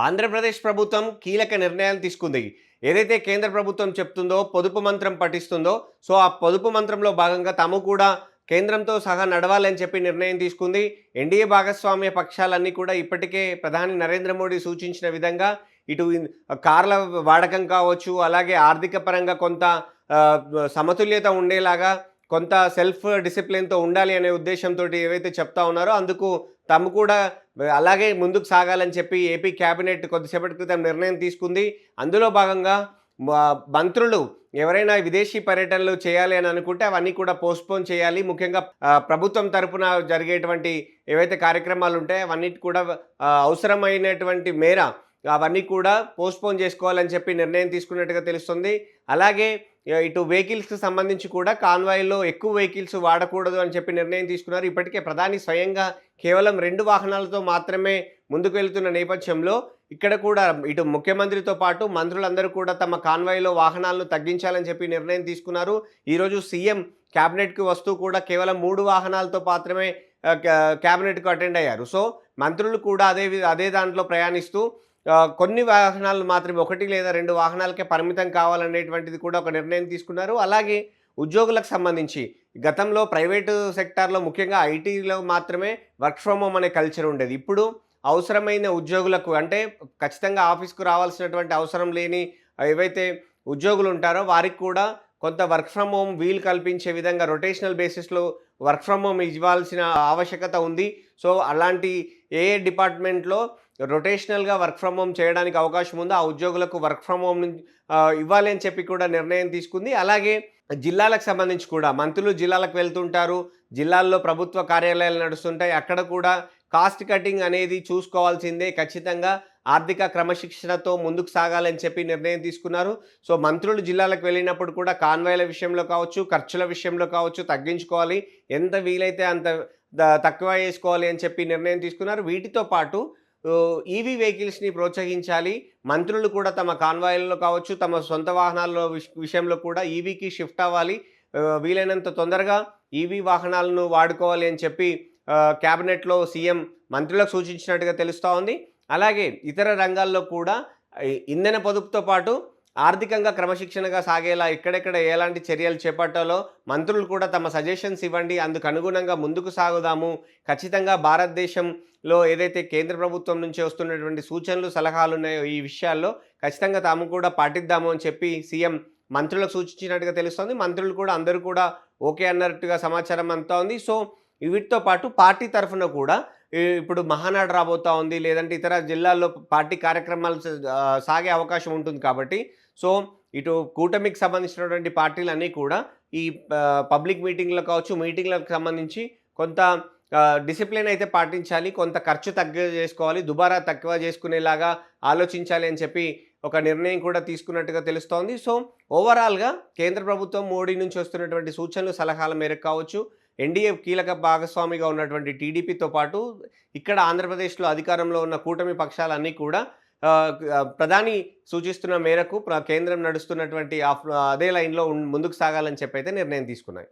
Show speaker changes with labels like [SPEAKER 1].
[SPEAKER 1] ఆంధ్రప్రదేశ్ ప్రభుత్వం కీలక నిర్ణయాలు తీసుకుంది. ఏదైతే కేంద్ర ప్రభుత్వం చెప్తుందో, పొదుపు మంత్రం పఠిస్తుందో, సో ఆ పొదుపు మంత్రంలో భాగంగా తాము కూడా కేంద్రంతో సహా నడవాలని చెప్పి నిర్ణయం తీసుకుంది. ఎన్డీఏ భాగస్వామ్య పక్షాలన్నీ కూడా ఇప్పటికే ప్రధాని నరేంద్ర మోడీ సూచించిన విధంగా ఇటు కార్ల వాడకం కావచ్చు, అలాగే ఆర్థిక పరంగా కొంత ఆహ్, సమతుల్యత ఉండేలాగా కొంత సెల్ఫ్ డిసిప్లిన్‌తో ఉండాలి అనే ఉద్దేశ్యంతోటి ఏవైతే చెప్తా ఉన్నారో, అందుకు తాము కూడా అలాగే ముందుకు సాగాలని చెప్పి ఏపీ క్యాబినెట్ కొద్దిసేపటి క్రితం నిర్ణయం తీసుకుంది. అందులో భాగంగా మంత్రులు ఎవరైనా విదేశీ పర్యటనలు చేయాలి అని అనుకుంటే అవన్నీ కూడా పోస్ట్‌పోన్ చేయాలి. ముఖ్యంగా ప్రభుత్వం తరపున జరిగేటువంటి ఏవైతే కార్యక్రమాలు ఉంటాయో అవన్నిటి కూడా అవసరమైనటువంటి మేర అవన్నీ కూడా పోస్ట్‌పోన్ చేసుకోవాలని చెప్పి నిర్ణయం తీసుకున్నట్టుగా తెలుస్తుంది. అలాగే ఇటు వెహికల్స్‌కి సంబంధించి కూడా కాన్వాయ్‌లో ఎక్కువ వెహికల్స్ వాడకూడదు అని చెప్పి నిర్ణయం తీసుకున్నారు. ఇప్పటికే ప్రధాని స్వయంగా కేవలం 2 వాహనాలతో మాత్రమే ముందుకు వెళ్తున్న నేపథ్యంలో ఇక్కడ కూడా ఇటు ముఖ్యమంత్రితో పాటు మంత్రులందరూ కూడా తమ కాన్వాయ్‌లో వాహనాలను తగ్గించాలని చెప్పి నిర్ణయం తీసుకున్నారు. ఈరోజు సీఎం క్యాబినెట్‌కి వస్తూ కూడా కేవలం 3 వాహనాలతో మాత్రమే క్యాబినెట్‌కు అటెండ్ అయ్యారు. సో మంత్రులు కూడా అదే దాంట్లో ప్రయాణిస్తూ కొన్ని వాహనాలు మాత్రమే 1 లేదా 2 వాహనాలకే పరిమితం కావాలనేటువంటిది కూడా ఒక నిర్ణయం తీసుకున్నారు. అలాగే ఉద్యోగులకు సంబంధించి గతంలో ప్రైవేటు సెక్టార్‌లో ముఖ్యంగా ఐటీలో మాత్రమే వర్క్ ఫ్రమ్ హోమ్ అనే కల్చర్ ఉండేది. ఇప్పుడు అవసరమైన ఉద్యోగులకు అంటే ఖచ్చితంగా ఆఫీస్‌కు రావాల్సినటువంటి అవసరం లేని ఏవైతే ఉద్యోగులు ఉంటారో వారికి కూడా కొంత వర్క్ ఫ్రమ్ హోమ్ వీలు కల్పించే విధంగా రొటేషనల్ బేసిస్‌లో వర్క్ ఫ్రమ్ హోమ్ ఇవ్వాల్సిన ఆవశ్యకత ఉంది. సో అలాంటి ఏ డిపార్ట్మెంట్‌లో రొటేషనల్‌గా వర్క్ ఫ్రమ్ హోమ్ చేయడానికి అవకాశం ఉందో ఆ ఉద్యోగులకు వర్క్ ఫ్రమ్ హోమ్ ఇవ్వాలి అని చెప్పి కూడా నిర్ణయం తీసుకుంది. అలాగే జిల్లాలకు సంబంధించి కూడా మంత్రులు జిల్లాలకు వెళ్తుంటారు. జిల్లాల్లో ప్రభుత్వ కార్యాలయాలు నడుస్తుంటాయి. అక్కడ కూడా కాస్ట్ కటింగ్ అనేది చూసుకోవాల్సిందే. ఖచ్చితంగా ఆర్థిక క్రమశిక్షణతో ముందుకు సాగాలని చెప్పి నిర్ణయం తీసుకున్నారు. సో మంత్రులు జిల్లాలకు వెళ్ళినప్పుడు కూడా కాన్వాయ్‌ల విషయంలో కావచ్చు, ఖర్చుల విషయంలో కావచ్చు తగ్గించుకోవాలి. ఎంత వీలైతే అంత తక్కువ చేసుకోవాలి అని చెప్పి నిర్ణయం తీసుకున్నారు. వీటితో పాటు ఈవీ వెహికల్స్‌ని ప్రోత్సహించాలి. మంత్రులు కూడా తమ కాన్వాయ్‌లలో కావచ్చు, తమ సొంత వాహనాల్లో విషయంలో కూడా ఈవీకి షిఫ్ట్ అవ్వాలి. వీలైనంత తొందరగా ఈవీ వాహనాలను వాడుకోవాలి అని చెప్పి క్యాబినెట్‌లో సీఎం మంత్రులకు సూచించినట్టుగా తెలుస్తా ఉంది. అలాగే ఇతర రంగాల్లో కూడా ఇంధన పొదుపుతో పాటు ఆర్థికంగా క్రమశిక్షణగా సాగేలా ఎక్కడెక్కడ ఎలాంటి చర్యలు చేపట్టాలో మంత్రులు కూడా తమ సజెషన్స్ ఇవ్వండి. అందుకు అనుగుణంగా ముందుకు సాగుదాము. ఖచ్చితంగా భారతదేశంలో ఏదైతే కేంద్ర ప్రభుత్వం నుంచి వస్తున్నటువంటి సూచనలు, సలహాలు ఉన్నాయో ఈ విషయాల్లో ఖచ్చితంగా తాము కూడా పాటిద్దాము అని చెప్పి సీఎం మంత్రులకు సూచించినట్టుగా తెలుస్తోంది. మంత్రులు కూడా అందరూ కూడా ఓకే అన్నట్టుగా సమాచారం అంతా ఉంది. సో వీటితో పాటు పార్టీ తరఫున కూడా ఇప్పుడు మహానాడు రాబోతా ఉంది. లేదంటే ఇతర జిల్లాల్లో పార్టీ కార్యక్రమాలు సాగే అవకాశం ఉంటుంది కాబట్టి సో ఇటు కూటమికి సంబంధించినటువంటి పార్టీలన్నీ కూడా ఈ పబ్లిక్ మీటింగ్‌లో కావచ్చు, మీటింగ్‌లకు సంబంధించి కొంత డిసిప్లిన్ అయితే పాటించాలి. కొంత ఖర్చు చేసుకోవాలి. దుబారా తక్కువ చేసుకునేలాగా ఆలోచించాలి అని చెప్పి ఒక నిర్ణయం కూడా తీసుకున్నట్టుగా తెలుస్తోంది. సో ఓవరాల్‌గా కేంద్ర ప్రభుత్వం మోడీ నుంచి వస్తున్నటువంటి సూచనలు, సలహాల మేరకు కావచ్చు, ఎన్డీఏ కీలక భాగస్వామిగా ఉన్నటువంటి టీడీపీతో పాటు ఇక్కడ ఆంధ్రప్రదేశ్‌లో అధికారంలో ఉన్న కూటమి పక్షాలన్నీ కూడా ప్రధాని సూచిస్తున్న మేరకు కేంద్రం నడుస్తున్నటువంటి అదే లైన్‌లో ముందుకు సాగాలని చెప్పి అయితే నిర్ణయం తీసుకున్నాయి.